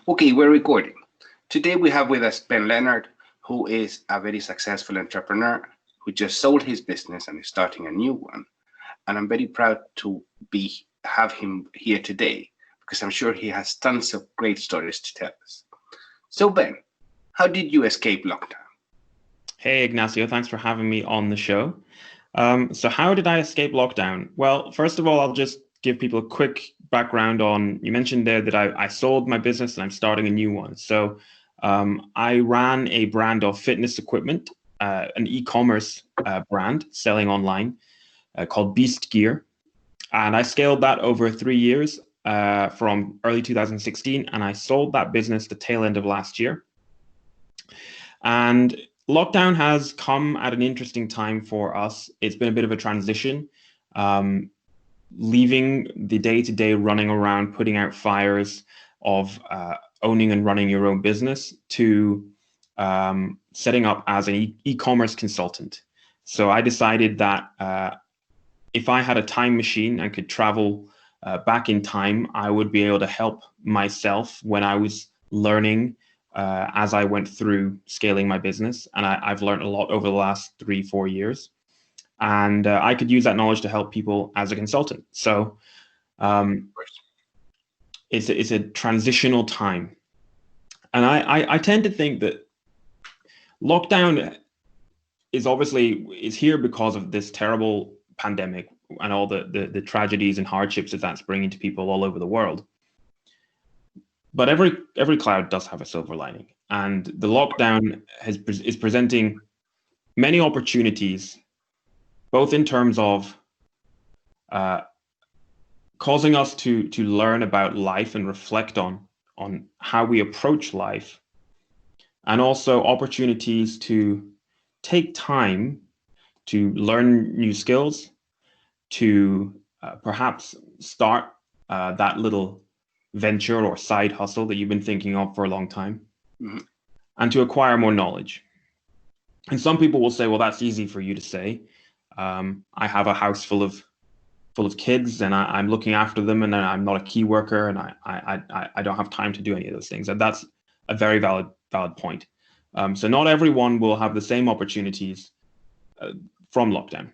Okay, we're recording. Today we have with us Ben Leonard, who is a very successful entrepreneur who just sold his business and is starting a new one. And I'm very proud to be have him here today because I'm sure he has tons of great stories to tell us. So Ben, how did you escape lockdown? Hey, Ignacio, thanks for having me on the show. So how did I escape lockdown? Well, first of all, I'll just give people a quick background on, you mentioned there that I sold my business and I'm starting a new one. So I ran a brand of fitness equipment, an e-commerce brand selling online called Beast Gear. And I scaled that over 3 years from early 2016. And I sold that business the tail end of last year. And lockdown has come at an interesting time for us. It's been a bit of a transition, leaving the day-to-day running around, putting out fires of owning and running your own business to setting up as an e-commerce consultant. So I decided that if I had a time machine and could travel back in time, I would be able to help myself when I was learning as I went through scaling my business. And I've learned a lot over the last 3-4 years. And I could use that knowledge to help people as a consultant. So it's a transitional time. And I tend to think that lockdown is here because of this terrible pandemic and all the tragedies and hardships that that's bringing to people all over the world. But every cloud does have a silver lining, and the lockdown is presenting many opportunities, both in terms of causing us to learn about life and reflect on how we approach life, and also opportunities to take time to learn new skills, to perhaps start that little venture or side hustle that you've been thinking of for a long time, and to acquire more knowledge. And some people will say, well, that's easy for you to say. I have a house full of kids and I'm looking after them, and I'm not a key worker, and I don't have time to do any of those things. And that's a very valid point. So not everyone will have the same opportunities from lockdown.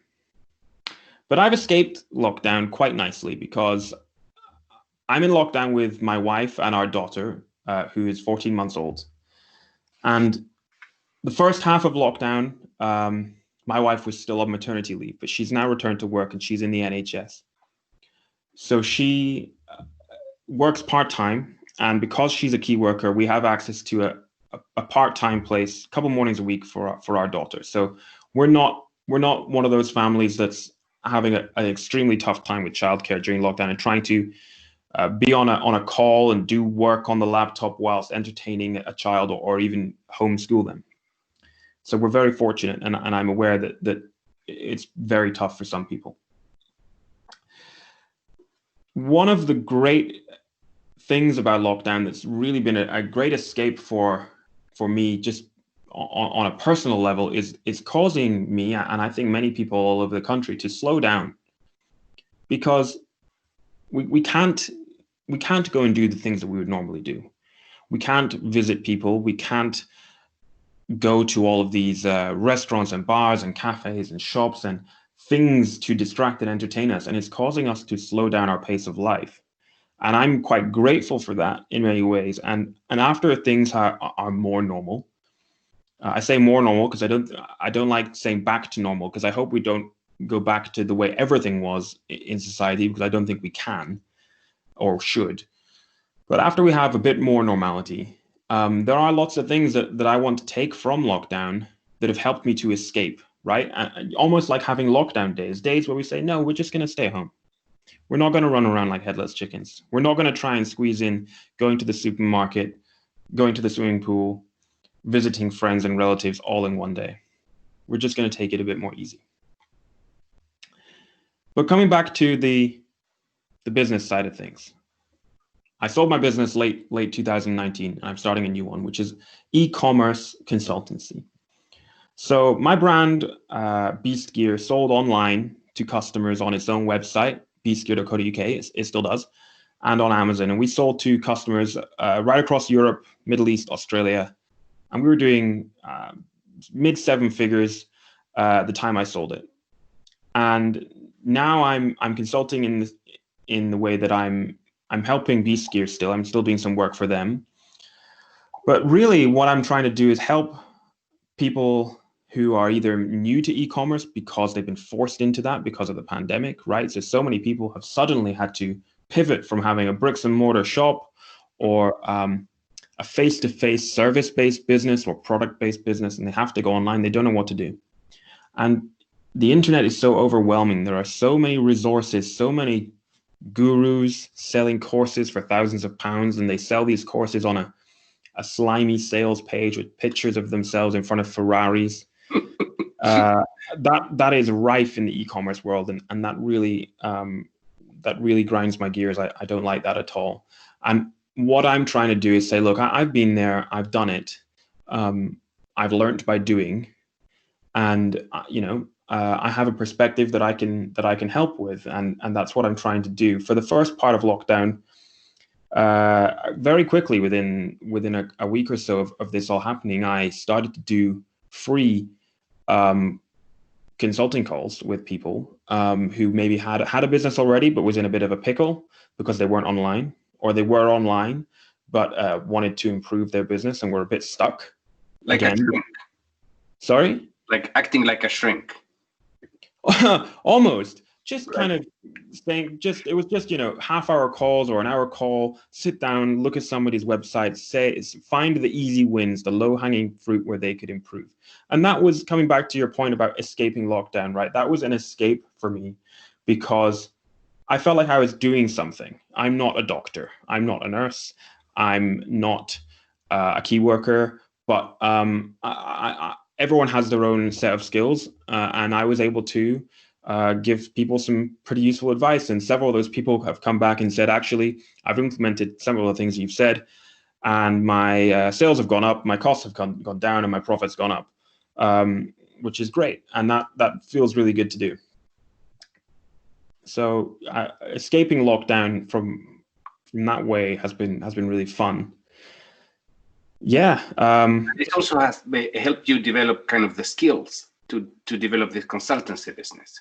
But I've escaped lockdown quite nicely because I'm in lockdown with my wife and our daughter, who is 14 months old. And the first half of lockdown, my wife was still on maternity leave, but she's now returned to work and she's in the NHS. So she works part-time, and because she's a key worker, we have access to a part-time place, a couple mornings a week for our daughter. So we're not one of those families that's having an extremely tough time with childcare during lockdown and trying to be on a call and do work on the laptop whilst entertaining a child or even homeschool them. So we're very fortunate, and I'm aware that it's very tough for some people. One of the great things about lockdown that's really been a great escape for me, just on a personal level, is causing me, and I think many people all over the country, to slow down, because we can't go and do the things that we would normally do. We can't visit people. We can't go to all of these restaurants and bars and cafes and shops and things to distract and entertain us. And it's causing us to slow down our pace of life. And I'm quite grateful for that in many ways. And after things are more normal, I say more normal because I don't like saying back to normal, because I hope we don't go back to the way everything was in society, because I don't think we can or should. But after we have a bit more normality, there are lots of things that I want to take from lockdown that have helped me to escape, right? Almost like having lockdown days where we say, no, we're just going to stay home. We're not going to run around like headless chickens. We're not going to try and squeeze in going to the supermarket, going to the swimming pool, visiting friends and relatives all in one day. We're just going to take it a bit more easy. But coming back to the business side of things, I sold my business late 2019. I'm starting a new one, which is e-commerce consultancy. So my brand, Beast Gear, sold online to customers on its own website, beastgear.co.uk. It still does. and on Amazon. And we sold to customers right across Europe, Middle East, Australia. And we were doing mid seven figures the time I sold it. And now I'm consulting in the way that I'm helping B-Skier still. I'm still doing some work for them. But really what I'm trying to do is help people who are either new to e-commerce because they've been forced into that because of the pandemic, right? So many people have suddenly had to pivot from having a bricks and mortar shop or a face-to-face service-based business or product-based business, and they have to go online. They don't know what to do. And the internet is so overwhelming. There are so many resources, so many gurus selling courses for thousands of pounds, and they sell these courses on a slimy sales page with pictures of themselves in front of Ferraris. That is rife in the e-commerce world, and that really grinds my gears. I don't like that at all. And what I'm trying to do is say, look, I've been there, I've done it, I've learned by doing, and I have a perspective that I can help with, and that's what I'm trying to do. For the first part of lockdown, very quickly within a week or so of this all happening, I started to do free consulting calls with people who maybe had a business already but was in a bit of a pickle because they weren't online, or they were online but wanted to improve their business and were a bit stuck. Like a shrink. Sorry? Like acting like a shrink. Almost. Just Right. kind of saying, it was just, half-hour calls or an hour call, sit down, look at somebody's website, find the easy wins, the low-hanging fruit where they could improve. And that was coming back to your point about escaping lockdown, right? That was an escape for me because I felt like I was doing something. I'm not a doctor. I'm not a nurse. I'm not a key worker, but everyone has their own set of skills, and I was able to give people some pretty useful advice. And several of those people have come back and said, actually, I've implemented several of the things you've said, and my sales have gone up, my costs have gone down, and my profits gone up, which is great. And that feels really good to do. So escaping lockdown from that way has been really fun. Yeah. It also has helped you develop kind of the skills to develop this consultancy business.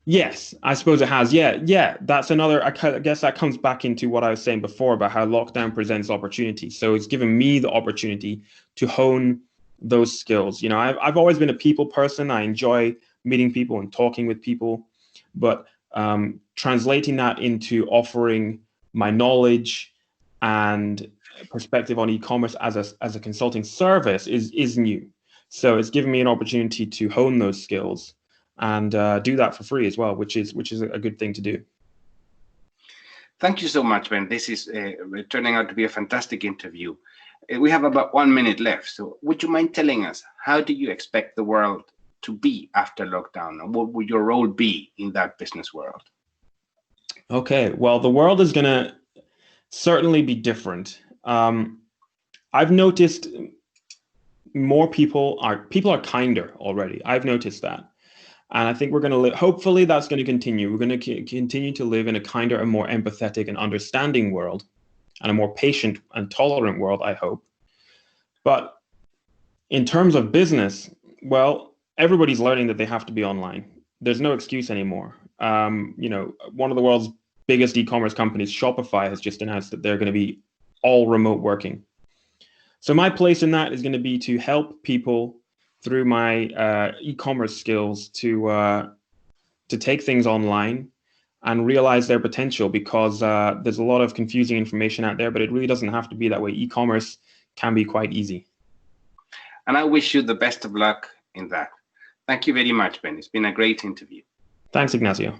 Yes, I suppose it has. Yeah. That's another, I guess that comes back into what I was saying before about how lockdown presents opportunities. So it's given me the opportunity to hone those skills. I've always been a people person. I enjoy meeting people and talking with people, but translating that into offering my knowledge and perspective on e-commerce as a consulting service is new. So it's given me an opportunity to hone those skills and do that for free as well, which is a good thing to do. Thank you so much, Ben. This is turning out to be a fantastic interview. We have about 1 minute left. So would you mind telling us, how do you expect the world to be after lockdown? And what would your role be in that business world? Okay, well, the world is going to certainly be different. I've noticed more people are kinder already. I've noticed that. And I think we're going to live, hopefully that's going to continue. We're going to continue to live in a kinder and more empathetic and understanding world, and a more patient and tolerant world, I hope. But in terms of business, well, everybody's learning that they have to be online. There's no excuse anymore. One of the world's biggest e-commerce companies, Shopify, has just announced that they're going to be all remote working. So my place in that is going to be to help people through my e-commerce skills to take things online and realize their potential, because there's a lot of confusing information out there, but it really doesn't have to be that way. E-commerce can be quite easy. And I wish you the best of luck in that. Thank you very much, Ben. It's been a great interview. Thanks, Ignacio.